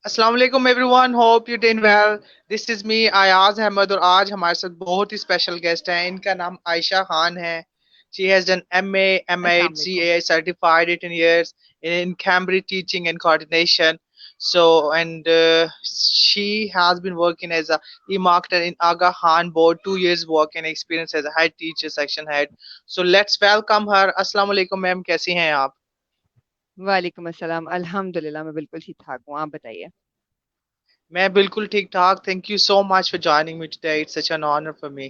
अस्सलाम वालेकुम everyone, hope you doing well. This is me Ayaz Ahmed और आज हमारे साथ बहुत ही स्पेशल गेस्ट हैं। इनका नाम आयशा खान है। शी हैज डन एमए, अस्सलाम एमएड, वालेकुम। CA certified 18 years in Cambridge teaching and coordination. So and she has been working as a e-marketer in Aga Khan board, 2 years work and experience as a head teacher, section head. So let's welcome her. अस्सलाम वालेकुम ma'am, कैसी हैं आप? वालेकुम अस्सलाम। अल्हम्दुलिल्लाह, मैं बिल्कुल ठीक ठाक हूँ। आप बताइए। मैं बिल्कुल ठीक ठाक। Thank you so much for joining me today, it's such an honour for me.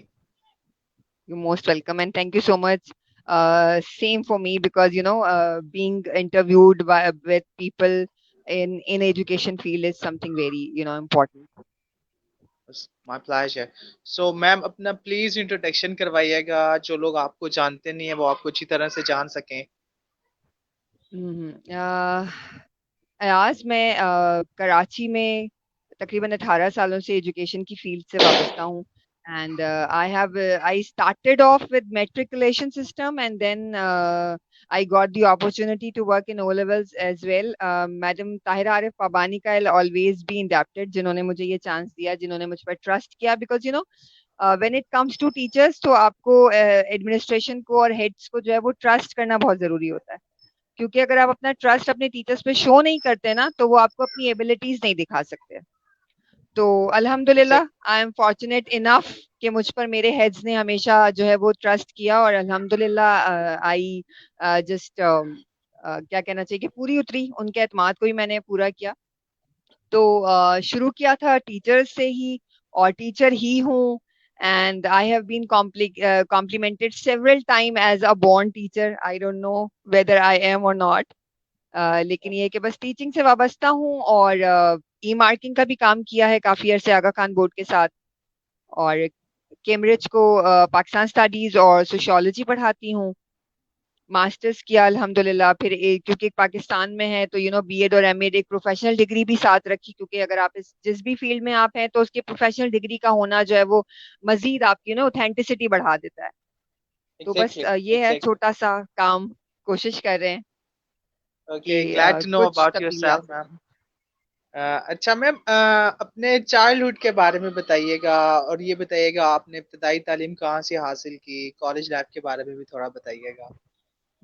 You most welcome and thank you so much. Same for me because being interviewed with people in education field is something very important. My pleasure. So ma'am, अपना please introduction करवाइएगा, जो लोग आपको जानते नहीं है वो आपको अच्छी तरह से जान सकें। अयाज, मैं कराची में तकरीबन 18 सालों से एजुकेशन की फील्ड से वाबस्ता हूँ। And I started off with matriculation system and then I got the opportunity to work in O levels as well. मैडम ताहिरा आरिफ पबानी का आई ऑलवेज बी इंडेप्टेड, जिन्होंने मुझे ये चांस दिया, जिन्होंने मुझ पर ट्रस्ट किया। Because when it comes to teachers, तो आपको एडमिनिस्ट्रेशन को और हेड्स को जो है वो ट्रस्ट करना बहुत जरूरी होता है। क्योंकि अगर आप अपना ट्रस्ट अपने टीचर्स पे शो नहीं करते ना, तो वो आपको अपनी एबिलिटीज नहीं दिखा सकते। तो अल्हम्दुलिल्लाह, आई एम फॉर्चुनेट इनफ कि मुझ पर मेरे हेड्स ने हमेशा जो है वो ट्रस्ट किया, और अल्हम्दुलिल्लाह आई जस्ट क्या कहना चाहिए कि पूरी उतरी, उनके एतमाद को ही मैंने पूरा किया। तो शुरू किया था टीचर से ही, और टीचर ही हूँ। And I have been complimented several time as a born teacher. I don't know whether I am or not. लेकिन ये है कि बस टीचिंग से वाबस्ता हूँ, और ई मार्किंग का भी काम किया है काफी अरसे आगा खान बोर्ड के साथ। और कैम्ब्रिज को पाकिस्तान स्टडीज और सोशियोलॉजी पढ़ाती हूँ। मास्टर्स किया अल्हम्दुलिल्लाह। फिर क्योंकि पाकिस्तान में है तो बीएड और एमएड एक प्रोफेशनल डिग्री भी साथ रखी, क्योंकि अगर आप जिस भी फील्ड में आप हैं तो उसके प्रोफेशनल डिग्री का होना जो है वो मजीद आपकी ऑथेंटिसिटी बढ़ा देता है। तो बस एग्जैक्टली, ये है एग्जैक्टली। छोटा सा काम। कोशिश कर रहे हैं ओके, कि ग्लैड टू नो कुछ अबाउट तब्दीली आ योरसेल्फ सके। मैम। अच्छा मैम, अपने चाइल्डहुड के बारे में बताइएगा और ये बताइएगा आपने इब्तदाई तालीम कहाँ से हासिल की, कॉलेज लाइफ के बारे में भी थोड़ा बताइएगा।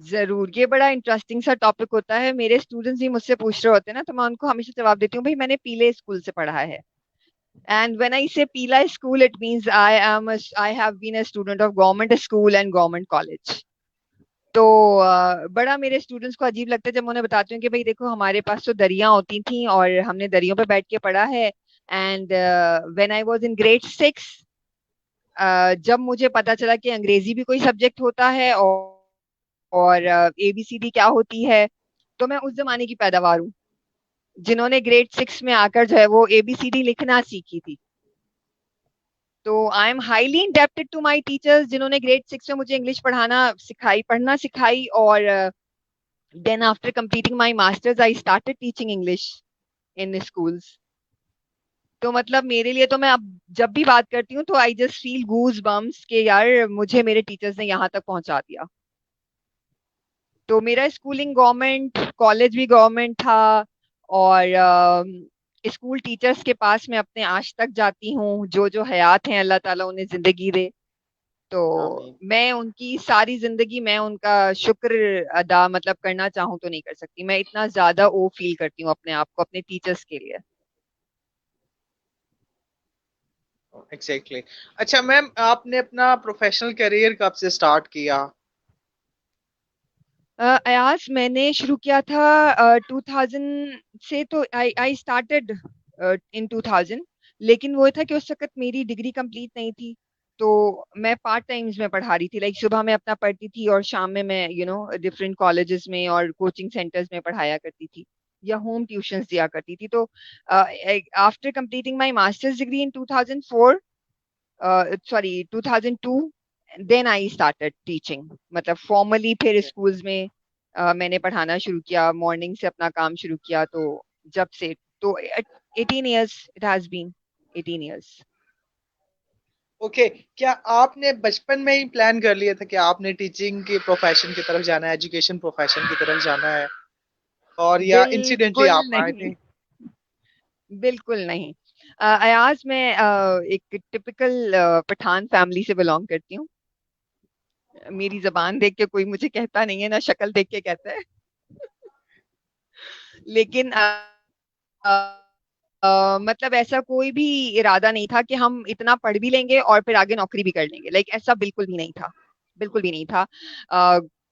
जरूर, ये बड़ा इंटरेस्टिंग सा टॉपिक होता है। मेरे स्टूडेंट्स भी मुझसे पूछ रहे होते हैं ना, तो मैं उनको हमेशा जवाब देती हूँ, भाई मैंने पीले स्कूल से पढ़ा है। एंड व्हेन आई से पीला school, it means I have been a student of government school and government college. तो बड़ा मेरे स्टूडेंट्स को अजीब लगता है जब मैं उन्हें बताती हूँ कि भाई देखो, हमारे पास तो दरिया होती थी और हमने दरियों पे बैठ के पढ़ा है। And when I was in grade 6, जब मुझे पता चला कि अंग्रेजी भी कोई सब्जेक्ट होता है, और एबीसीडी क्या होती है, तो मैं उस जमाने की पैदावार हूँ जिन्होंने ग्रेड 6 में आकर जो है वो एबीसीडी लिखना सीखी थी। तो I am highly indebted to my teachers, जिन्होंने ग्रेड 6 में मुझे इंग्लिश पढ़ना सिखाई। और then after completing my masters, I started teaching English in schools. तो मतलब मेरे लिए तो, मैं अब जब भी बात करती हूँ तो I just feel goose bumps के यार, मुझे मेरे टीचर्स ने यहाँ तक पहुंचा दिया। तो मेरा स्कूलिंग गवर्नमेंट, कॉलेज भी गवर्नमेंट था। और स्कूल टीचर्स के पास मैं अपने आज तक जाती हूँ, जो जो हयात हैं, अल्लाह ताला उन्हें जिंदगी दे। तो आमीन। मैं उनकी सारी जिंदगी, मैं उनका शुक्र अदा मतलब करना चाहूँ तो नहीं कर सकती। मैं इतना ज्यादा ओ फील करती हूँ अपने आप को, अपने टीचर्स के लिए। एग्जैक्टली। अच्छा मैम, आपने अपना प्रोफेशनल करियर कब से स्टार्ट किया? अयाज, मैंने शुरू किया था 2000 से। तो आई स्टार्टेड इन 2000। लेकिन वो था कि उस वक्त मेरी डिग्री कंप्लीट नहीं थी। तो मैं पार्ट टाइम्स में पढ़ा रही थी, लाइक सुबह में अपना पढ़ती थी और शाम में मैं डिफरेंट कॉलेजेस में और कोचिंग सेंटर्स में पढ़ाया करती थी, या होम ट्यूशंस दिया करती थी। तो after completing my masters degree in 2004, sorry 2002, then I started teaching, मतलब फॉर्मली। फिर स्कूल्स में मैंने पढ़ाना शुरू किया, मॉर्निंग से अपना काम शुरू किया। तो जब से, तो 18 years it has been, 18 years. Okay, क्या आपने बचपन में ही प्लान कर लिया था कि आपने टीचिंग के प्रोफेशन की तरफ जाना है, एजुकेशन प्रोफेशन की तरफ जाना है, और या इंसिडेंटली बिल्कुल आप आए नहीं। थे? बिल्कुल नहीं। अयाज, मैं एक टिपिकल पठान फैमिली से बिलोंग करती हूँ। मेरी जबान देख के कोई मुझे कहता नहीं है, ना शक्ल देख के कहता है। लेकिन अ, मतलब ऐसा कोई भी इरादा नहीं था कि हम इतना पढ़ भी लेंगे और फिर आगे नौकरी भी कर लेंगे। लाइक ऐसा बिल्कुल भी नहीं था, बिल्कुल भी नहीं था।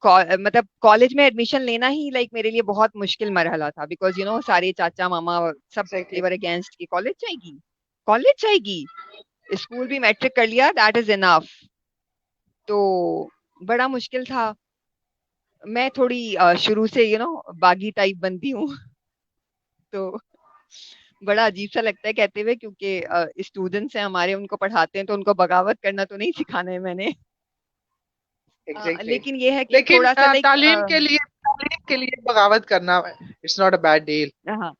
मतलब कॉलेज में एडमिशन लेना ही लाइक मेरे लिए बहुत मुश्किल मरहला था, बिकॉज सारे चाचा मामा सब एग्जैक्टली। देवर अगेंस्ट कि कॉलेज जाएगी, कॉलेज जाएगी, स्कूल भी मैट्रिक कर लिया, दैट इज इनफ। तो बड़ा मुश्किल था। मैं थोड़ी शुरू से बागी टाइप बनती हूँ। तो बड़ा अजीब सा लगता है कहते हुए, क्योंकि स्टूडेंट्स हैं हमारे, उनको पढ़ाते हैं तो उनको बगावत करना तो नहीं सिखाना है मैंने। एग्जैक्टली। लेकिन ये है कि लेकिन थोड़ा सा लाइक तालीम के लिए बगावत करना, it's not a bad deal. हाँ,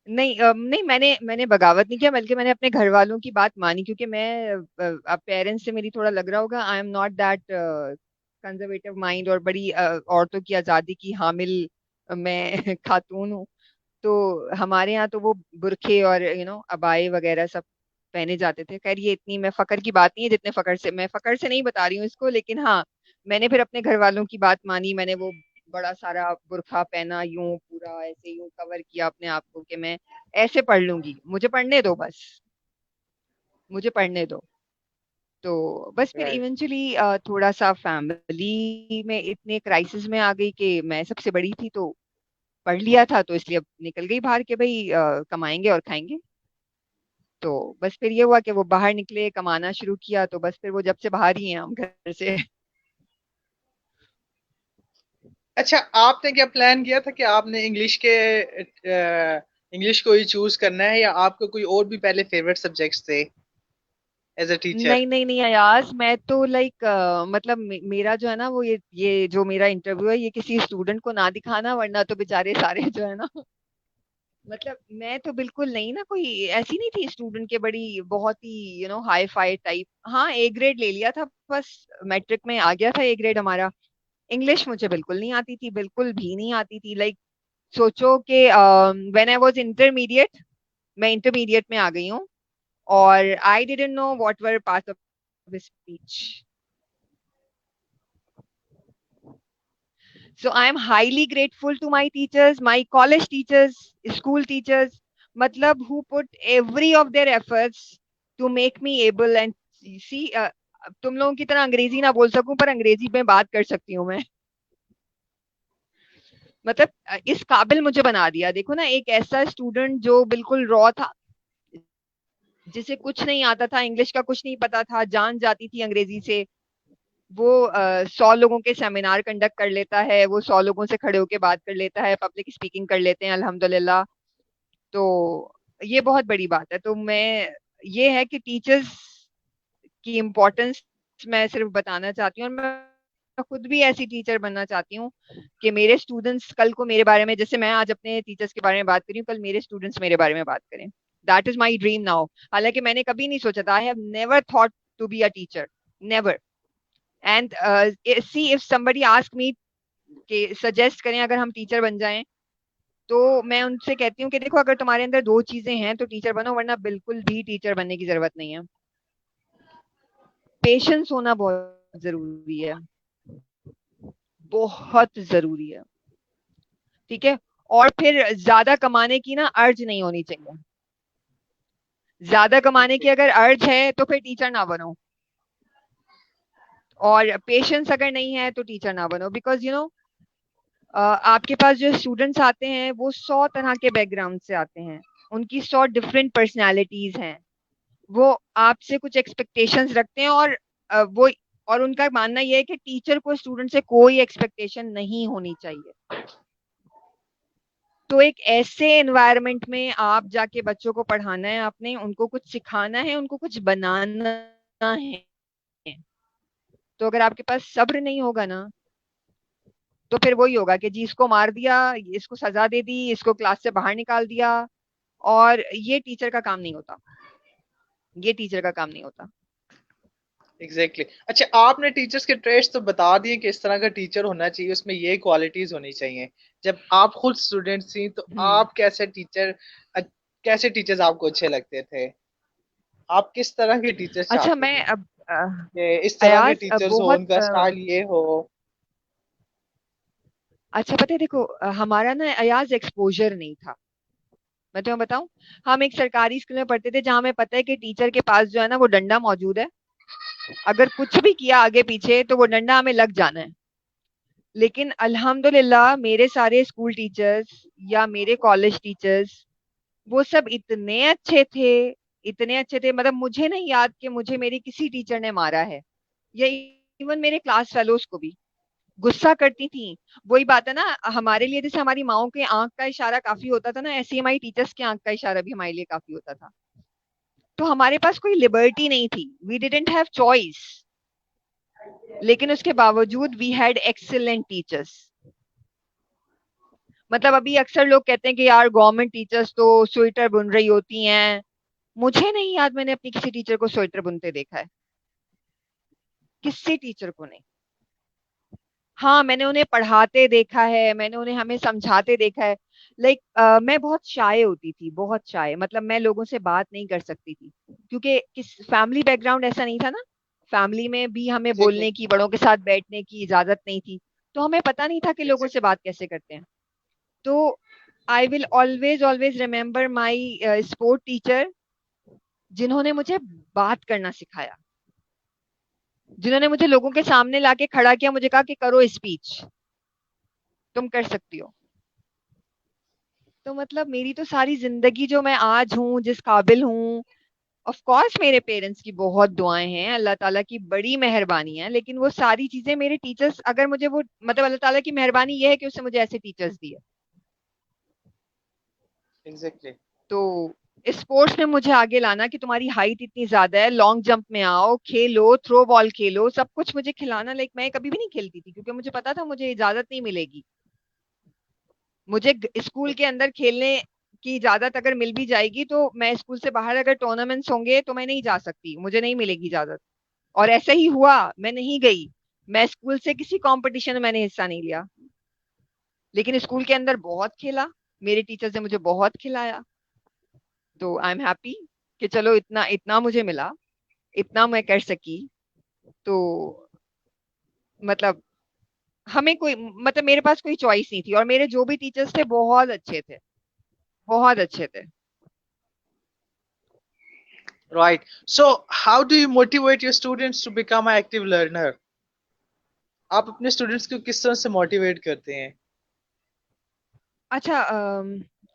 नहीं नहीं, मैंने बगावत नहीं किया, बल्कि मैंने अपने घर वालों की बात मानी, क्योंकि मैं अब पेरेंट्स से मेरी थोड़ा लग रहा होगा, I am not that conservative mind और बड़ी औरतों की आजादी की हामिल मैं खातून हूँ। तो हमारे यहाँ तो वो बुरखे और अबाए वगैरह सब पहने जाते थे। खैर ये इतनी मैं फकर की बात नहीं है, जितने मैं फकर से नहीं बता रही हूँ इसको, लेकिन हाँ, मैंने फिर अपने घर वालों की बात मानी। मैंने वो बड़ा सारा बुरखा पहना, यूं पूरा ऐसे यूं कवर किया अपने आप को कि मैं ऐसे पढ़ लूंगी, मुझे पढ़ने दो बस, मुझे पढ़ने दो। तो बस फिर राइट। इवेंचुअली थोड़ा सा फैमिली में इतने क्राइसिस में आ गई कि मैं सबसे बड़ी थी, तो पढ़ लिया था, तो इसलिए अब निकल गई बाहर के भाई कमाएंगे और खाएंगे। तो बस फिर ये हुआ कि वो बाहर निकले, कमाना शुरू किया, तो बस फिर वो जब से बाहर ही हैं हम घर से। अच्छा, आपने क्या प्लान किया था कि आपने इंग्लिश को ही चूज करना है, या आपको कोई और भी पहले फेवरेट सब्जेक्ट्स थे एज अ टीचर? नहीं नहीं नहीं अयाज, मैं तो लाइक मतलब मेरा जो है ना, वो ये जो मेरा इंटरव्यू है, ये किसी स्टूडेंट को ना दिखाना, वरना तो बेचारे सारे जो है ना, मतलब मैं तो बिल्कुल नहीं ना, कोई ऐसी नहीं थी स्टूडेंट के बड़ी बहुत ही हाई फाई टाइप। हाँ, ए ग्रेड ले लिया था बस, मैट्रिक में आ गया था ए ग्रेड हमारा। इंग्लिश मुझे बिल्कुल नहीं आती थी, बिल्कुल भी नहीं आती थी। लाइक सोचो कि व्हेन आई वाज इंटरमीडिएट, मैं इंटरमीडिएट में आ गई हूँ, और I didn't know what were parts of speech. So I am highly grateful to my teachers, my college teachers, school teachers, matlab who put every of their efforts to make me able and see तुम लोगों की तरह अंग्रेजी ना बोल सकूं, पर अंग्रेजी में बात कर सकती हूँ मैं। मतलब इस काबिल मुझे बना दिया। देखो ना, एक ऐसा स्टूडेंट जो बिल्कुल रॉ था, जिसे कुछ नहीं आता था, इंग्लिश का कुछ नहीं पता था, जान जाती थी अंग्रेजी से, वो 100 लोगों के सेमिनार कंडक्ट कर लेता है, वो 100 लोगों से खड़े होके बात कर लेता है, पब्लिक स्पीकिंग कर लेते हैं अल्हम्दुलिल्लाह। तो ये बहुत बड़ी बात है। तो मैं, ये है कि टीचर्स की इम्पोर्टेंस मैं सिर्फ बताना चाहती हूँ, और मैं खुद भी ऐसी टीचर बनना चाहती हूँ कि मेरे स्टूडेंट्स कल को मेरे बारे में, जैसे मैं आज अपने टीचर्स के बारे में बात करी हूँ, कल मेरे स्टूडेंट्स मेरे बारे में बात करें। That is my dream now. हालांकि मैंने कभी नहीं सोचा था, I have never thought to be a teacher, never. And see if somebody ask me कि सजेस्ट करें अगर हम टीचर बन जाएं, तो मैं उनसे कहती हूँ कि देखो, अगर तुम्हारे अंदर दो चीजें हैं तो टीचर बनो, वरना बिल्कुल भी टीचर बनने की जरूरत नहीं है। पेशेंस होना बहुत जरूरी है, बहुत जरूरी है। ठीक है। और फिर ज्यादा कमाने की ना अर्ज नहीं होनी चाहिए। ज्यादा कमाने की अगर अर्ज है तो फिर टीचर ना बनो, और पेशेंस अगर नहीं है तो टीचर ना बनो, बिकॉज आपके पास जो स्टूडेंट्स आते हैं वो 100 तरह के बैकग्राउंड से आते हैं, उनकी 100 डिफरेंट पर्सनालिटीज हैं। वो आपसे कुछ एक्सपेक्टेशंस रखते हैं, वो और उनका मानना यह है कि टीचर को स्टूडेंट से कोई एक्सपेक्टेशन नहीं होनी चाहिए। तो एक ऐसे एनवायरनमेंट में आप जाके बच्चों को पढ़ाना है, आपने उनको कुछ सिखाना है, उनको कुछ बनाना है। तो अगर आपके पास सब्र नहीं होगा ना, तो फिर वही होगा कि जी इसको मार दिया, इसको सजा दे दी, इसको क्लास से बाहर निकाल दिया, और ये टीचर का काम नहीं होता, ये टीचर का काम नहीं होता। Exactly exactly. अच्छा, आपने टीचर्स के ट्रेड्स तो बता दिए कि इस तरह का टीचर होना चाहिए, उसमें ये क्वालिटीज होनी चाहिए। जब आप खुद स्टूडेंट थी तो हम्म आप कैसे टीचर कैसे टीचर्स आपको अच्छे लगते थे? आप किस तरह के टीचर्स अच्छा, चाहते मैं थे अब कि इस तरह के अयाज टीचर्स हो, बहुत उनका स्टाइल ये हो? अच्छा पता है, देखो हमारा ना अयाज एक्सपोजर नहीं था। मैं तुम्हें बताऊं, हम एक सरकारी स्कूल में पढ़ते थे जहां हमें पता है कि टीचर के पास जो है ना वो डंडा मौजूद है। अगर कुछ भी किया आगे पीछे तो वो डंडा हमें लग जाना है। लेकिन अल्हम्दुलिल्लाह मेरे सारे स्कूल टीचर्स या मेरे कॉलेज टीचर्स वो सब इतने अच्छे थे, इतने अच्छे थे, मतलब मुझे नहीं याद कि मुझे मेरी किसी टीचर ने मारा है, या इवन मेरे क्लास फेलोज को भी। गुस्सा करती थी। वही बात है ना, हमारे लिए जैसे हमारी माओ के आंख का इशारा काफी होता था ना, ऐसे ही हमारी टीचर्स के आंख का इशारा भी हमारे लिए काफी होता था। तो हमारे पास कोई लिबर्टी नहीं थी, वी डिडंट हैव चॉइस। लेकिन उसके बावजूद वी हैड एक्सीलेंट टीचर्स। मतलब अभी अक्सर लोग कहते हैं कि यार गवर्नमेंट टीचर्स तो स्वेटर बुन रही होती हैं। मुझे नहीं याद मैंने अपनी किसी टीचर को स्वेटर बुनते देखा है, किसी टीचर को नहीं। हाँ, मैंने उन्हें पढ़ाते देखा है, मैंने उन्हें हमें समझाते देखा है। लाइक मैं बहुत शाय होती थी, बहुत शाय, मतलब मैं लोगों से बात नहीं कर सकती थी, क्योंकि किस फैमिली बैकग्राउंड ऐसा नहीं था ना। फैमिली में भी हमें जी जी। बोलने की, बड़ों के साथ बैठने की इजाजत नहीं थी। तो हमें पता नहीं था कि लोगों से एग्जैक्टली। बात कैसे करते हैं। तो I will always always remember my sport teacher, जिन्होंने मुझे बात करना सिखाया, जिन्होंने मुझे लोगों के सामने लाके खड़ा किया, मुझे कहा कि करो स्पीच, तुम कर सकती हो। तो मतलब मेरी तो सारी जिंदगी जो मैं आज हूँ, जिस काबिल हूँ, ऑफ कोर्स मेरे पेरेंट्स की बहुत दुआएं हैं, अल्लाह ताला की बड़ी मेहरबानी है, लेकिन वो सारी चीजें मेरे टीचर्स, अगर मुझे वो, मतलब अल्लाह ताला की मेहरबानी ये है कि उसने मुझे ऐसे टीचर्स दिए। एग्जैक्टली। तो स्पोर्ट्स में मुझे आगे लाना कि तुम्हारी हाइट इतनी ज्यादा है, लॉन्ग जंप में आओ, खेलो, थ्रो बॉल खेलो, सब कुछ मुझे खिलाना। लाइक मैं कभी भी नहीं खेलती थी क्योंकि मुझे पता था मुझे इजाजत नहीं मिलेगी। मुझे स्कूल के अंदर खेलने की इजाजत अगर मिल भी जाएगी तो मैं स्कूल से बाहर, अगर टूर्नामेंट्स होंगे तो मैं नहीं जा सकती, मुझे नहीं मिलेगी इजाजत। और ऐसा ही हुआ, मैं नहीं गई। मैं स्कूल से किसी कंपटीशन में मैंने हिस्सा नहीं लिया, लेकिन स्कूल के अंदर बहुत खेला, मेरे टीचर्स ने मुझे बहुत खिलाया। तो आई एम हैप्पी कि चलो इतना इतना मुझे मिला, इतना मैं कर सकी। तो मतलब हमें कोई, मतलब मेरे पास कोई चॉइस नहीं थी, और मेरे जो भी टीचर्स थे बहुत अच्छे थे, बहुत अच्छे थे। Right. So, how do you motivate your students to become an active learner? आप अपने स्टूडेंट्स को किस तरह से मोटिवेट करते हैं? अच्छा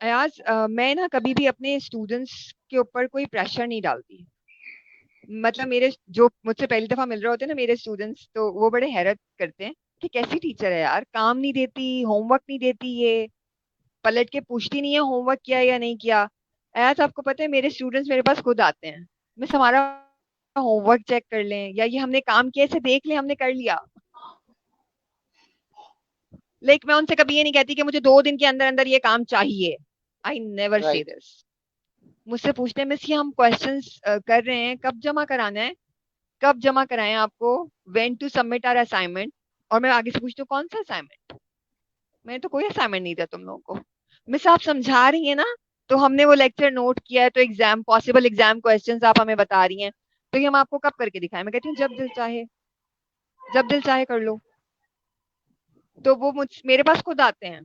अयाज, मैं ना कभी भी अपने स्टूडेंट्स के ऊपर कोई प्रेशर नहीं डालती। मतलब मेरे जो मुझसे पहली दफा मिल रहे होते हैं ना मेरे स्टूडेंट्स, तो वो बड़े हैरत करते हैं कि कैसी टीचर है यार, काम नहीं देती, होमवर्क नहीं देती, ये पलट के पूछती नहीं है होमवर्क किया या नहीं किया। अयाज आपको पता है मेरे स्टूडेंट्स मेरे पास खुद आते हैं, मिस हमारा होमवर्क चेक कर लें, या ये हमने काम किया इसे देख लें हमने कर लिया। लाइक मैं उनसे कभी ये नहीं कहती कि मुझे 2 दिन के अंदर अंदर ये काम चाहिए। I never say right. This. मुझसे पूछते हैं मिस ये हम क्वेश्चंस कर रहे हैं, कब जमा कराना है, कब जमा कराएं आपको, when to submit our assignment. और मैं आगे से पूछती हूँ कौन सा असाइनमेंट, मैंने तो कोई असाइनमेंट नहीं दिया तुम लोगों को। मिस आप समझा रही हैं ना, तो हमने वो लेक्चर नोट किया है, तो एग्जाम पॉसिबल एग्जाम क्वेश्चंस आप हमें बता रही हैं, तो ये हम आपको कब करके दिखाएं। मैं कहती हूँ जब दिल चाहे, जब दिल चाहे कर लो। तो वो मुझ मेरे पास खुद आते हैं,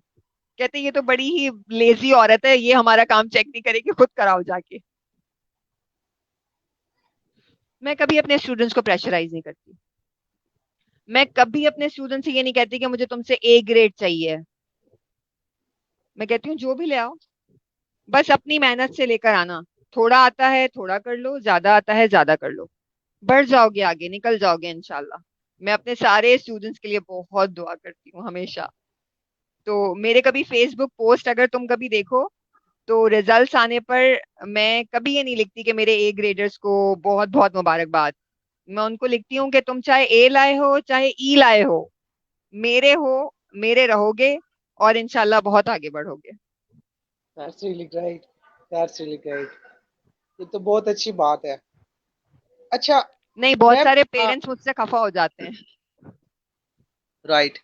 कहते हैं ये तो बड़ी ही लेजी औरत है, ये हमारा काम चेक नहीं करेगी, खुद कराओ जाके। मैं कभी अपने स्टूडेंट्स को प्रेशराइज नहीं करती। मैं कभी अपने स्टूडेंट से ये नहीं कहती कि मुझे तुमसे ए ग्रेड चाहिए। मैं कहती हूँ जो भी ले आओ, बस अपनी मेहनत से लेकर आना। थोड़ा आता है थोड़ा कर लो, ज्यादा आता है ज्यादा कर लो, बढ़ जाओगे, आगे निकल जाओगे इंशाल्लाह। मैं अपने सारे स्टूडेंट्स के लिए बहुत दुआ करती हूँ हमेशा। तो मेरे कभी फेसबुक पोस्ट अगर तुम कभी देखो, तो रिजल्ट्स आने पर मैं कभी ये नहीं लिखती कि मेरे ए ग्रेडर्स को बहुत बहुत मुबारकबाद। मैं उनको लिखती हूँ कि तुम चाहे ए लाए हो चाहे ई लाए हो, मेरे हो, मेरे रहोगे, और इंशाल्लाह बहुत आगे बढ़ोगे। That's really great. That's really great. ये तो बहुत अच्छी बात है। अच्छा। नहीं, बहुत मैं सारे पेरेंट्स मुझसे खफा हो जाते हैं। राइट।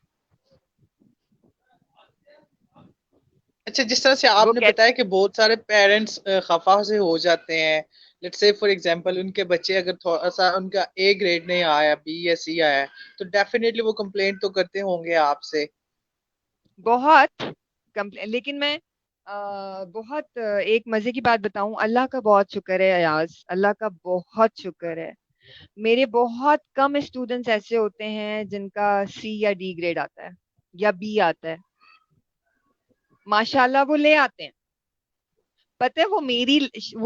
अच्छा, जिस तरह से वो आपने कह बताया कि बहुत सारे पेरेंट्स खफा से हो जाते हैं, लेट्स से फॉर एग्जांपल उनके बच्चे अगर थोड़ा सा उनका ए ग्रेड नहीं आया, बी या सी आया है, तो डेफिनेटली वो कंप्लेंट तो करते होंगे आपसे। बहुत लेकिन मैं बहुत एक मजे की बात बताऊं, अल्लाह का बहुत शुक्र है अयाज, अल्लाह का बहुत शुक्र है। मेरे बहुत कम स्टूडेंट्स ऐसे होते हैं जिनका सी या डी ग्रेड आता है या बी आता है। माशाल्लाह वो ले आते हैं। पता है, वो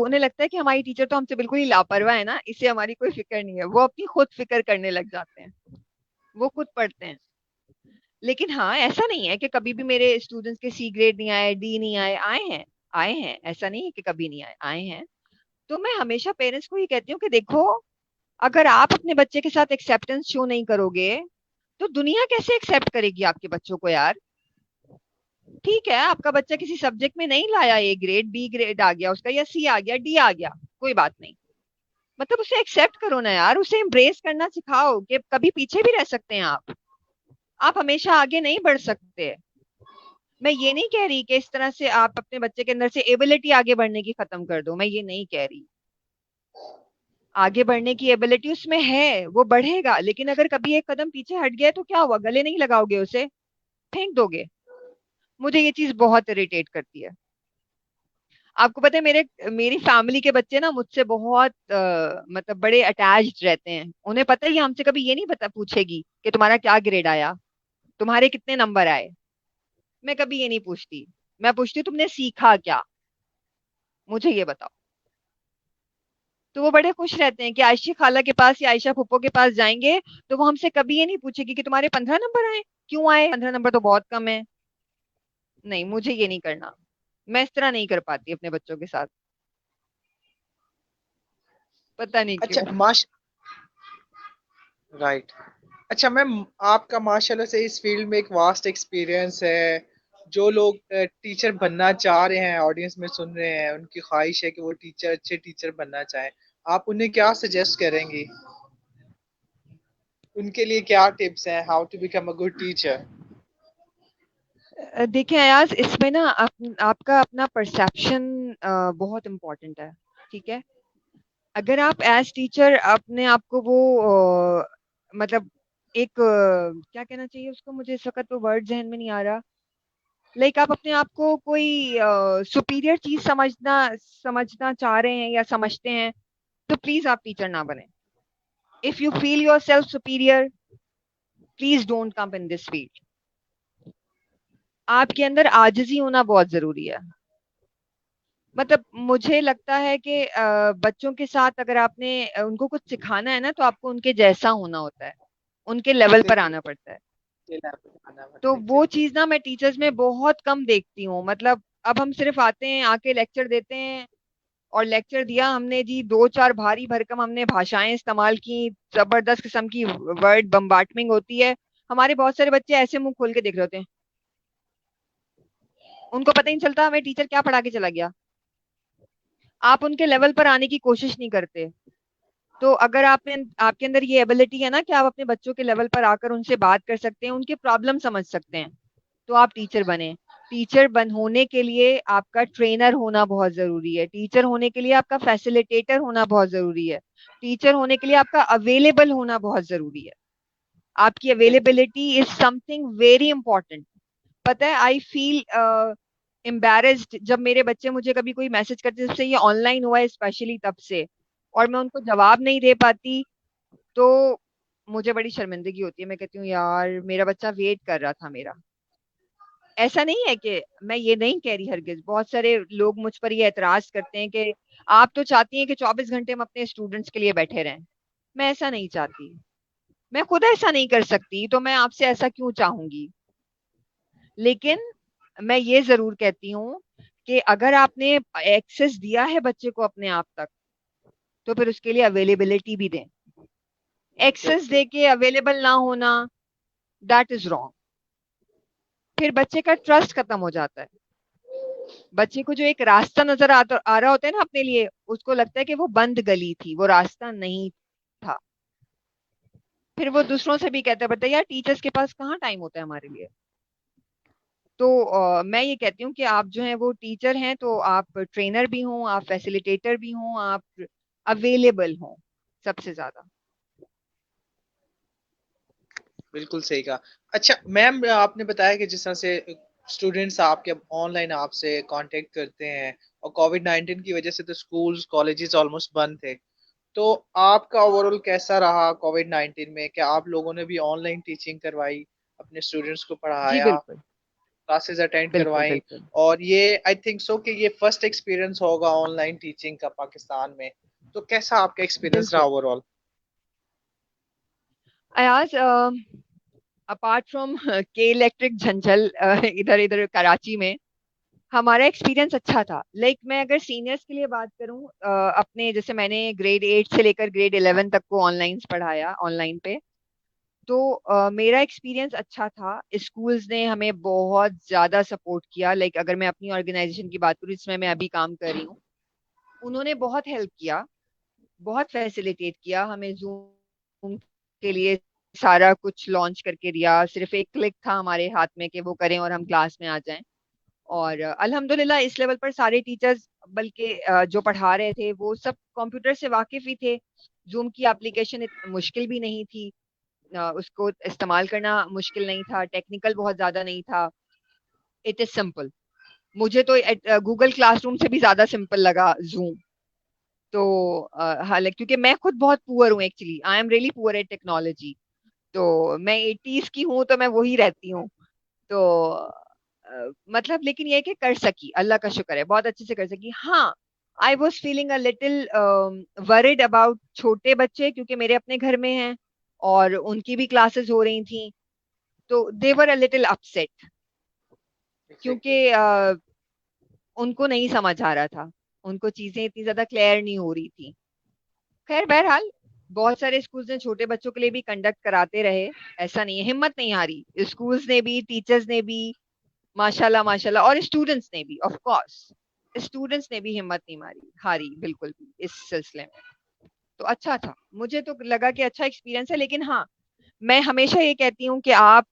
उन्हें लगता है कि हमारी टीचर तो हमसे बिल्कुल ही लापरवाह है ना, इसे हमारी कोई फिक्र नहीं है। वो अपनी खुद फिक्र करने लग जाते हैं, वो खुद पढ़ते हैं। लेकिन हाँ, ऐसा नहीं है कि कभी भी मेरे स्टूडेंट्स के सी ग्रेड नहीं आए, डी नहीं आए, आए हैं। आए हैं, ऐसा नहीं है कि कभी नहीं आए, आए हैं। तो मैं हमेशा पेरेंट्स को ये कहती हूँ कि देखो, अगर आप अपने बच्चे के साथ एक्सेप्टेंस शो नहीं करोगे तो दुनिया कैसे एक्सेप्ट करेगी आपके बच्चों को यार। ठीक है, आपका बच्चा किसी सब्जेक्ट में नहीं लाया ए ग्रेड, बी ग्रेड आ गया उसका, या सी आ गया, डी आ गया, कोई बात नहीं। मतलब उसे एक्सेप्ट करो ना यार, उसे एम्ब्रेस करना सिखाओ कि कभी पीछे भी रह सकते हैं आप हमेशा आगे नहीं बढ़ सकते। मैं ये नहीं कह रही कि इस तरह से आप अपने बच्चे के अंदर से एबिलिटी आगे बढ़ने की खत्म कर दो, मैं ये नहीं कह रही। आगे बढ़ने की एबिलिटी उसमें है, वो बढ़ेगा, लेकिन अगर कभी एक कदम पीछे हट गया तो क्या हुआ, गले नहीं लगाओगे उसे, फेंक दोगे। मुझे ये चीज बहुत इरिटेट करती है। आपको पता है, मेरी फैमिली के बच्चे ना मुझसे बहुत मतलब बड़े अटैच्ड रहते हैं। उन्हें पता है ये हमसे कभी ये नहीं पता पूछेगी कि तुम्हारा क्या ग्रेड आया, तुम्हारे कितने नंबर आए। मैं कभी ये नहीं पूछती। मैं पूछती हूँ तुमने सीखा क्या, मुझे ये बताओ। तो वो बड़े खुश रहते हैं कि आयशा खाला के पास या आयशा फूफो के पास जाएंगे तो वो हमसे कभी ये नहीं पूछेगी कि तुम्हारे 15 नंबर आए, क्यों आए, 15 नंबर तो बहुत कम है। नहीं, मुझे ये नहीं करना। मैं इस तरह नहीं कर पाती अपने बच्चों के साथ, पता नहीं अच्छा, क्यों। माश राइट। अच्छा मैम, आपका माशाल्लाह से इस फील्ड में एक वास्ट एक्सपीरियंस है। जो लोग टीचर बनना चाह रहे हैं, ऑडियंस में सुन रहे हैं, उनकी ख्वाहिश है कि वो टीचर, अच्छे टीचर बनना चाहें, आप उन्हें क्या सजेस्ट करेंगी? उनके लिए क्या टिप्स हैं, how to become a good teacher? देखिए अयाज, इसमें ना आपका अपना परसेप्शन बहुत इम्पोर्टेंट है। ठीक है, अगर आप एज टीचर अपने आप को वो मतलब एक क्या कहना चाहिए उसको, मुझे इस वक्त वो वर्ड जहन में नहीं आ रहा। लाइक आप अपने आप को कोई सुपीरियर चीज समझना चाह रहे हैं या समझते हैं, तो प्लीज आप टीचर ना बने। If you feel your self superior, please don't come in this field. आपके अंदर आजिजी होना बहुत जरूरी है। मतलब मुझे लगता है कि बच्चों के साथ अगर आपने उनको कुछ सिखाना है ना, तो आपको उनके जैसा होना होता है, उनके लेवल पर बिल्कुल। आना पड़ता है। आना तो पड़ता है, वो बिल्कुल। चीज ना मैं टीचर्स में बहुत कम देखती हूँ। मतलब अब हम सिर्फ आते हैं, आके लेक्चर देते हैं, और लेक्चर दिया हमने जी, दो चार भारी भरकम हमने भाषाएं इस्तेमाल की, जबरदस्त किस्म की वर्ड बम्बार्टमिंग होती है। हमारे बहुत सारे बच्चे ऐसे मुंह खोल के देख रहे होते हैं, उनको पता ही नहीं चलता हमें टीचर क्या पढ़ा के चला गया। आप उनके लेवल पर आने की कोशिश नहीं करते। तो अगर आपके अंदर ये एबिलिटी है ना कि आप अपने बच्चों के लेवल पर आकर उनसे बात कर सकते हैं, उनके प्रॉब्लम समझ सकते हैं, तो आप टीचर बने। टीचर होने के लिए आपका ट्रेनर होना बहुत जरूरी है। टीचर होने के लिए आपका फैसिलिटेटर होना बहुत जरूरी है। टीचर होने के लिए आपका अवेलेबल होना बहुत जरूरी है। आपकी बिल्कुल। Availability is something very important. पता है, आई फील एम्बेरेस्ड जब मेरे बच्चे मुझे कभी कोई मैसेज करते, जब से ये ऑनलाइन हुआ है स्पेशली तब से, और मैं उनको जवाब नहीं दे पाती, तो मुझे बड़ी शर्मिंदगी होती है। मैं कहती हूँ यार, मेरा बच्चा वेट कर रहा था मेरा। ऐसा नहीं है कि मैं ये नहीं कह रही, हरगिज। बहुत सारे लोग मुझ पर ये एतराज करते हैं कि आप तो चाहती हैं कि 24 घंटे हम अपने स्टूडेंट्स के लिए बैठे रहें। मैं ऐसा नहीं चाहती। मैं खुद ऐसा नहीं कर सकती, तो मैं आपसे ऐसा क्यों चाहूंगी। लेकिन मैं ये जरूर कहती हूँ कि अगर आपने एक्सेस दिया है बच्चे को अपने आप तक, तो फिर उसके लिए अवेलेबिलिटी भी दें। एक्सेस बिल्कुल। दे के अवेलेबल ना होना, दैट इज रॉन्ग। फिर बच्चे का ट्रस्ट खत्म हो जाता है। बच्चे को जो एक रास्ता नजर आ रहा होता है ना अपने लिए, उसको लगता है कि वो बंद गली थी, वो रास्ता नहीं था। फिर वो दूसरों से भी कहता है, बता यार, टीचर्स के पास कहाँ टाइम होता है हमारे लिए। तो मैं ये कहती हूँ कि आप जो हैं वो टीचर हैं, तो आप ट्रेनर भी हों, आप फैसिलिटेटर भी हों, आप अवेलेबल हों सबसे ज्यादा। बिल्कुल सही कहा। अच्छा मैम, आपने बताया कि जिस तरह से स्टूडेंट्स आपके ऑनलाइन आपसे कांटेक्ट करते हैं, और कोविड 19 की वजह से तो स्कूल्स कॉलेजेस ऑलमोस्ट बंद थे, तो आपका ओवरऑल कैसा रहा कोविड 19 में? क्या आप लोगों ने भी ऑनलाइन टीचिंग करवाई, अपने स्टूडेंट्स को जी पढ़ाया, बिल्कुल। क्लासेस अटेंड बिल्कुल करवाई? बिल्कुल। और ये आई थिंक सो कि ये फर्स्ट एक्सपीरियंस होगा ऑनलाइन टीचिंग का पाकिस्तान में, तो कैसा आपका एक्सपीरियंस रहा बिल्कुल ओवरऑल? अयाज, अपार्ट फ्रॉम के इलेक्ट्रिक झंझल इधर इधर कराची में, हमारा एक्सपीरियंस अच्छा था। लाइक मैं अगर सीनियर्स के लिए बात करूं, अपने जैसे मैंने ग्रेड 8 से लेकर ग्रेड 11 तक को ऑनलाइन पढ़ाया, ऑनलाइन पे। तो मेरा एक्सपीरियंस अच्छा था। स्कूल्स ने हमें बहुत ज्यादा सपोर्ट किया। लाइक अगर मैं अपनी ऑर्गेनाइजेशन की बात करूं जिसमें मैं अभी काम कर रही हूँ, उन्होंने बहुत हेल्प किया, बहुत फैसिलिटेट किया हमें। जूम के लिए सारा कुछ लॉन्च करके दिया, सिर्फ एक क्लिक था हमारे हाथ में कि वो करें और हम क्लास में आ जाएं। और अल्हम्दुलिल्लाह इस लेवल पर सारे टीचर्स, बल्कि जो पढ़ा रहे थे वो सब कंप्यूटर से वाकिफ ही थे। जूम की एप्लीकेशन मुश्किल भी नहीं थी, उसको इस्तेमाल करना मुश्किल नहीं था, टेक्निकल बहुत ज्यादा नहीं था। It is simple. मुझे तो गूगल क्लासरूम से भी ज्यादा सिंपल लगा जूम। तो हालांकि क्योंकि मैं खुद बहुत पुअर हूँ, actually I am really poor at technology. तो मैं 80s की हूँ, तो मैं वही रहती हूँ। तो मतलब लेकिन ये है कि कर सकी, अल्लाह का शुक्र है, बहुत अच्छे से कर सकी। हाँ, I was feeling a little worried about छोटे बच्चे, क्योंकि मेरे अपने घर में हैं और उनकी भी क्लासेस हो रही थी। तो दे वर अ लिटिल अपसेट, एग्जैक्टली। क्योंकि उनको नहीं समझ आ रहा था, उनको चीजें इतनी ज्यादा क्लियर नहीं हो रही थी। खैर बहरहाल, बहुत सारे स्कूल्स ने छोटे बच्चों के लिए भी कंडक्ट कराते रहे। ऐसा नहीं है, हिम्मत नहीं हारी स्कूल्स ने भी, टीचर्स ने भी, माशाल्लाह माशाल्लाह, और स्टूडेंट्स ने भी, ऑफ कोर्स स्टूडेंट्स ने भी हिम्मत नहीं मारी, हारी बिल्कुल भी इस सिलसिले में। तो अच्छा था, मुझे तो लगा कि अच्छा एक्सपीरियंस है। लेकिन हाँ, मैं हमेशा ये कहती हूँ कि आप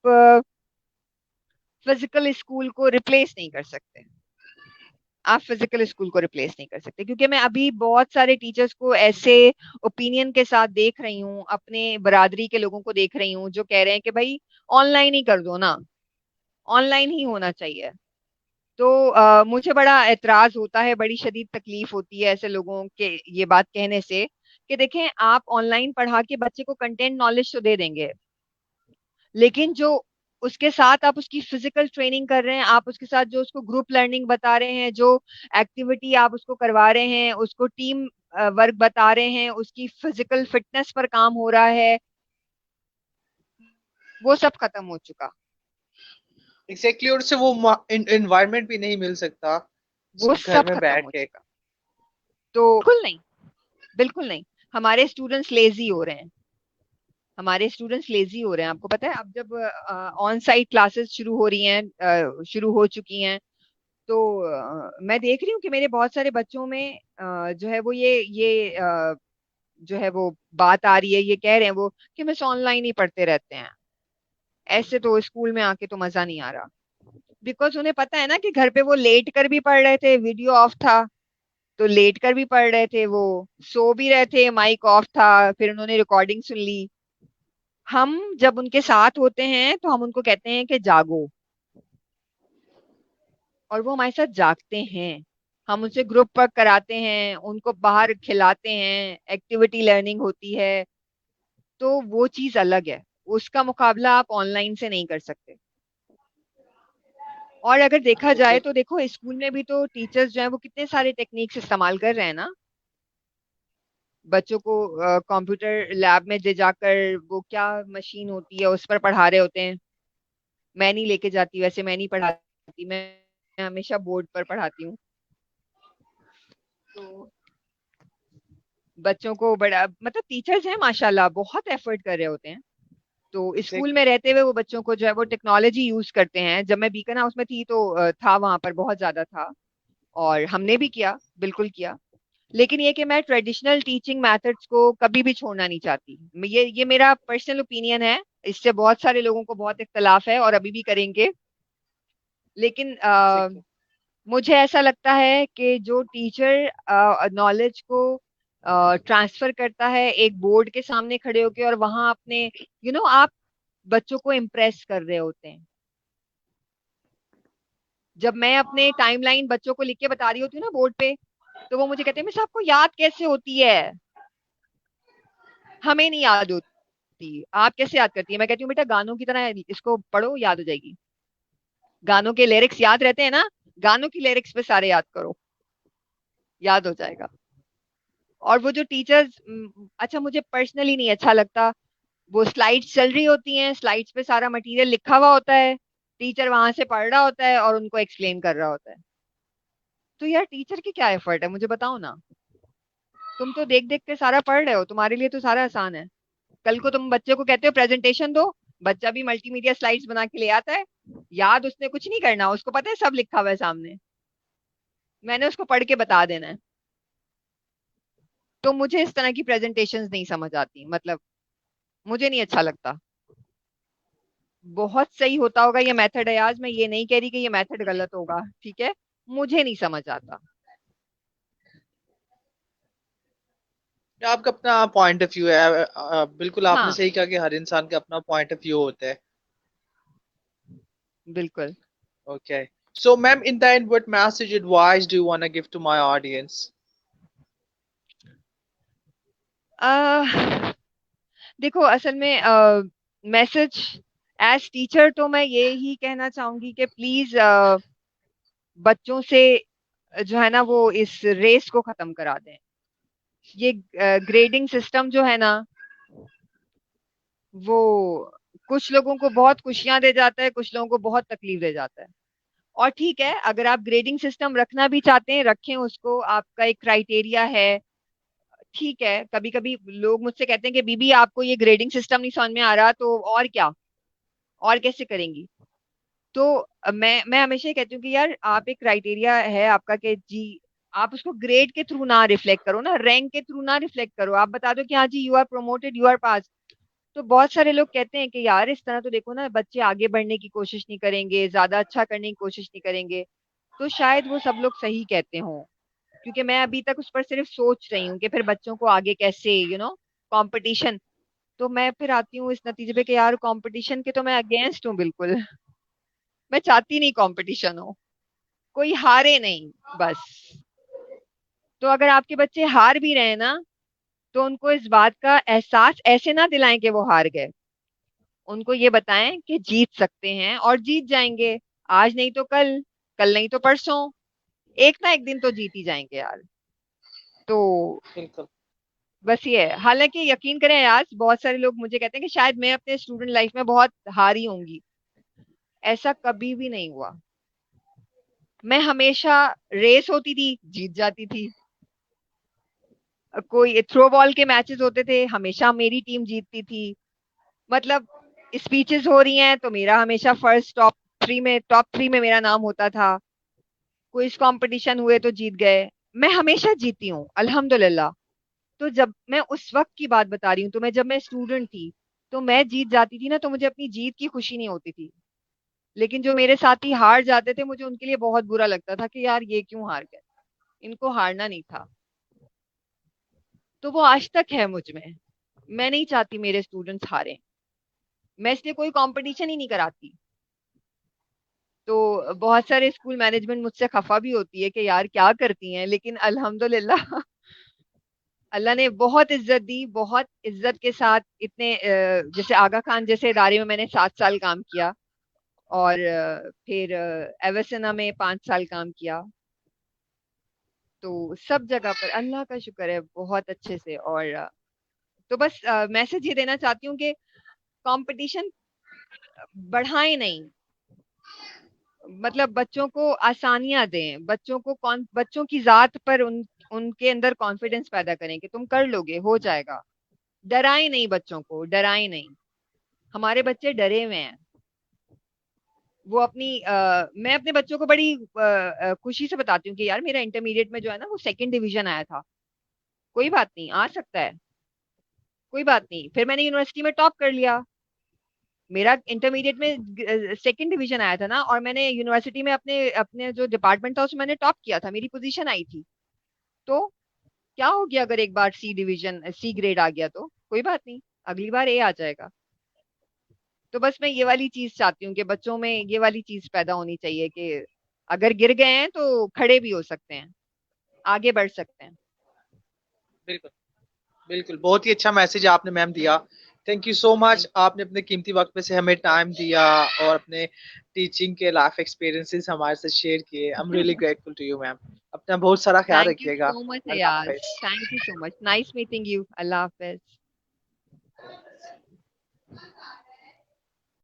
फिजिकल स्कूल को रिप्लेस नहीं कर सकते। आप फिजिकल स्कूल को रिप्लेस नहीं कर सकते, क्योंकि मैं अभी बहुत सारे टीचर्स को ऐसे ओपिनियन के साथ देख रही हूँ, अपने बरादरी के लोगों को देख रही हूँ जो कह रहे हैं कि भाई ऑनलाइन ही कर दो ना, ऑनलाइन ही होना चाहिए। तो मुझे बड़ा एतराज होता है, बड़ी शदीद तकलीफ होती है ऐसे लोगों के ये बात कहने से, कि देखें आप ऑनलाइन पढ़ा के बच्चे को कंटेंट नॉलेज तो दे देंगे, लेकिन जो उसके साथ आप उसकी फिजिकल ट्रेनिंग कर रहे हैं, आप उसके साथ जो उसको ग्रुप लर्निंग बता रहे हैं, जो एक्टिविटी आप उसको करवा रहे हैं, उसको टीम वर्क बता रहे हैं, उसकी फिजिकल फिटनेस पर काम हो रहा है, वो सब खत्म हो चुका। एग्जैक्टली, और उससे वो इन्वायरमेंट भी नहीं मिल सकता वो घर सब में खत्म बैठ हो के। चुका। तो बिल्कुल नहीं, बिल्कुल नहीं। हमारे स्टूडेंट्स लेजी हो रहे हैं, हमारे स्टूडेंट्स लेजी हो रहे हैं। आपको पता है, अब जब ऑन साइट क्लासेस शुरू हो रही हैं, शुरू हो चुकी हैं, तो मैं देख रही हूँ कि मेरे बहुत सारे बच्चों में जो है वो ये जो है वो बात आ रही है, ये कह रहे हैं वो कि बस ऑनलाइन ही पढ़ते रहते हैं, ऐसे तो स्कूल में आके तो मजा नहीं आ रहा। बिकॉज उन्हें पता है ना कि घर पे वो लेट कर भी पढ़ रहे थे, वीडियो ऑफ था, तो लेट कर भी पढ़ रहे थे, वो सो भी रहे थे, माइक ऑफ था, फिर उन्होंने रिकॉर्डिंग सुन ली। हम जब उनके साथ होते हैं तो हम उनको कहते हैं कि जागो, और वो हमारे साथ जागते हैं। हम उनसे ग्रुप वर्क कराते हैं, उनको बाहर खिलाते हैं, एक्टिविटी लर्निंग होती है। तो वो चीज अलग है, उसका मुकाबला आप ऑनलाइन से नहीं कर सकते। और अगर देखा जाए तो देखो, स्कूल में भी तो टीचर्स जो है वो कितने सारे टेक्निक्स इस्तेमाल कर रहे हैं ना, बच्चों को कंप्यूटर लैब में ले जाकर, वो क्या मशीन होती है उस पर पढ़ा रहे होते हैं। मैं नहीं लेके जाती, वैसे मैं नहीं पढ़ाती, मैं हमेशा बोर्ड पर पढ़ाती हूँ। तो बच्चों को बड़ा, मतलब टीचर्स हैं माशाल्लाह, बहुत एफर्ट कर रहे होते हैं। तो स्कूल में एग्जैक्टली। रहते हुए वो बच्चों को जो है वो टेक्नोलॉजी यूज करते हैं। जब मैं बीकन हाउस में थी तो था, वहां पर बहुत ज्यादा था, और हमने भी किया, बिल्कुल किया। लेकिन ये कि मैं ट्रेडिशनल टीचिंग मेथड्स को कभी भी छोड़ना नहीं चाहती। ये मेरा पर्सनल ओपिनियन है, इससे बहुत सारे लोगों को बहुत इख्तलाफ है और अभी भी करेंगे। लेकिन Exactly. मुझे ऐसा लगता है कि जो टीचर नॉलेज को ट्रांसफर करता है एक बोर्ड के सामने खड़े होके, और वहां अपने आप बच्चों को इम्प्रेस कर रहे होते हैं। जब मैं अपने टाइमलाइन बच्चों को लिख के बता रही होती हूँ ना बोर्ड पे, तो वो मुझे कहते हैं मिस आपको याद कैसे होती है? हमें नहीं याद होती, आप कैसे याद करती है? मैं कहती हूँ बेटा गानों की तरह इसको पढ़ो, याद हो जाएगी। गानों के लिरिक्स याद रहते हैं ना, गानों की लिरिक्स पे सारे याद करो, याद हो जाएगा। और वो जो टीचर्स, अच्छा मुझे पर्सनली नहीं अच्छा लगता, वो स्लाइड्स चल रही होती हैं, स्लाइड्स पे सारा मटेरियल लिखा हुआ होता है, टीचर वहां से पढ़ रहा होता है और उनको एक्सप्लेन कर रहा होता है। तो यार टीचर की क्या एफर्ट है, मुझे बताओ ना। तुम तो देख देख के सारा पढ़ रहे हो, तुम्हारे लिए तो सारा आसान है। कल को तुम बच्चे को कहते हो प्रेजेंटेशन दो, बच्चा भी मल्टीमीडिया स्लाइड्स बना के ले आता है, याद उसने कुछ नहीं करना, उसको पता है सब लिखा हुआ है सामने, मैंने उसको पढ़ के बता देना है। तो मुझे इस तरह की प्रेजेंटेशंस नहीं समझ आती, मतलब मुझे नहीं अच्छा लगता। बहुत सही होता होगा ये मेथड है, आज मैं ये नहीं कह रही कि ये मेथड गलत होगा, ठीक है, मुझे नहीं समझ आता। आपका अपना पॉइंट ऑफ व्यू है। बिल्कुल आपने हाँ, सही कहा कि हर इंसान का अपना पॉइंट ऑफ व्यू होता है। बिल्कुल। Okay. So, ma'am, in the end, what message advice do you want to give to my audience? आ, देखो असल में मैसेज एज टीचर तो मैं ये ही कहना चाहूंगी कि प्लीज बच्चों से जो है ना वो इस रेस को खत्म करा दें। ये ग्रेडिंग सिस्टम जो है ना, वो कुछ लोगों को बहुत खुशियां दे जाता है, कुछ लोगों को बहुत तकलीफ दे जाता है। और ठीक है, अगर आप ग्रेडिंग सिस्टम रखना भी चाहते हैं रखें उसको, आपका एक क्राइटेरिया है, ठीक है। कभी कभी लोग मुझसे कहते हैं कि बीबी आपको ये ग्रेडिंग सिस्टम नहीं समझ में आ रहा, तो और क्या, और कैसे करेंगी? तो मैं हमेशा ये कहती हूँ कि यार आप एक क्राइटेरिया है आपका कि जी, आप उसको ग्रेड के थ्रू ना रिफ्लेक्ट करो ना, रैंक के थ्रू ना रिफ्लेक्ट करो, आप बता दो कि हाँ जी you are promoted, you are pass. तो बहुत सारे लोग कहते हैं कि यार इस तरह तो देखो ना बच्चे आगे बढ़ने की कोशिश नहीं करेंगे, ज्यादा अच्छा करने की कोशिश नहीं करेंगे। तो शायद वो सब लोग सही कहते हों, क्योंकि मैं अभी तक उस पर सिर्फ सोच रही हूँ कि फिर बच्चों को आगे कैसे कंपटीशन। तो मैं फिर आती हूँ इस नतीजे पे कि यार कंपटीशन के तो मैं अगेंस्ट हूँ बिल्कुल। मैं चाहती नहीं कंपटीशन हो, कोई हारे नहीं, बस। तो अगर आपके बच्चे हार भी रहे हैं ना, तो उनको इस बात का एहसास ऐसे ना दिलाएं कि वो हार गए, उनको ये बताएं कि जीत सकते हैं और जीत जाएंगे। आज नहीं तो कल, कल नहीं तो परसों, एक ना एक दिन तो जीत ही जाएंगे यार। तो बिल्कुल। बस ये है। हालांकि यकीन करें यार, बहुत सारे लोग मुझे कहते हैं कि शायद मैं अपने स्टूडेंट लाइफ में बहुत हारी होंगी, ऐसा कभी भी नहीं हुआ। मैं हमेशा, रेस होती थी जीत जाती थी, कोई थ्रो बॉल के मैचेस होते थे हमेशा मेरी टीम जीतती थी, मतलब स्पीचेस हो रही हैं तो मेरा हमेशा फर्स्ट टॉप 3 में मेरा नाम होता था, क्विज कंपटीशन हुए तो जीत गए, मैं हमेशा जीती हूँ अल्हम्दुलिल्लाह। तो जब मैं उस वक्त की बात बता रही हूँ, तो मैं जब मैं स्टूडेंट थी तो मैं जीत जाती थी ना, तो मुझे अपनी जीत की खुशी नहीं होती थी। लेकिन जो मेरे साथी हार जाते थे, मुझे उनके लिए बहुत बुरा लगता था कि यार ये क्यों हार गए, इनको हारना नहीं था। तो वो आज तक है मुझ में, मैं नहीं चाहती मेरे स्टूडेंट्स हारें, मैं इसलिए कोई कंपटीशन ही नहीं कराती। तो बहुत सारे स्कूल मैनेजमेंट मुझसे खफा भी होती है कि यार क्या करती हैं, लेकिन अल्हम्दुलिल्लाह अल्लाह ने बहुत इज्जत दी, बहुत इज्जत के साथ इतने जैसे आगा खान जैसे इदारे में मैंने 7 साल काम किया, और फिर एवरसना में 5 साल काम किया। तो सब जगह पर अल्लाह का शुक्र है बहुत अच्छे से। और तो बस मैसेज ये देना चाहती हूँ कि कंपटीशन बढ़ाएं नहीं, मतलब बच्चों को आसानियां दें, बच्चों को कौन बच्चों की जात पर उनके अंदर कॉन्फिडेंस पैदा करें कि तुम कर लोगे, हो जाएगा। डराएं नहीं बच्चों को, डराएं नहीं। हमारे बच्चे डरे हुए हैं, वो मैं अपने बच्चों को बड़ी खुशी से बताती हूँ कि यार मेरा इंटरमीडिएट में जो है ना वो 2nd डिवीजन आया था, कोई बात नहीं आ सकता है, कोई बात नहीं। फिर मैंने यूनिवर्सिटी में टॉप कर लिया, मेरा इंटरमीडिएट में सेकंड डिवीजन आया था ना, और मैंने यूनिवर्सिटी में अपने अपने जो डिपार्टमेंट था उसमें मैंने टॉप किया था, मेरी पोजीशन आई थी। तो क्या हो गया अगर एक बार सी ग्रेड आ गया तो कोई बात नहीं, अगली बार ए आ जाएगा। तो बस मैं ये वाली चीज चाहती हूँ कि बच्चों में ये वाली चीज पैदा होनी चाहिए कि अगर गिर गए हैं तो खड़े भी हो सकते हैं, आगे बढ़ सकते हैं। बिल्कुल बिल्कुल, बहुत ही अच्छा मैसेज आपने मैम दिया। Thank you so much, thank आपने अपने कीमती वक्त में से हमें टाइम दिया और अपने टीचिंग के लाइफ एक्सपीरियंसेस हमारे साथ शेयर किए। I am really you. Grateful to you ma'am. अपना बहुत सारा ख्याल थैंक यू रखिएगा। सो मच अल्लाह अयाज, हाफिज। Thank you so much, nice meeting you, अल्लाह हाफिज।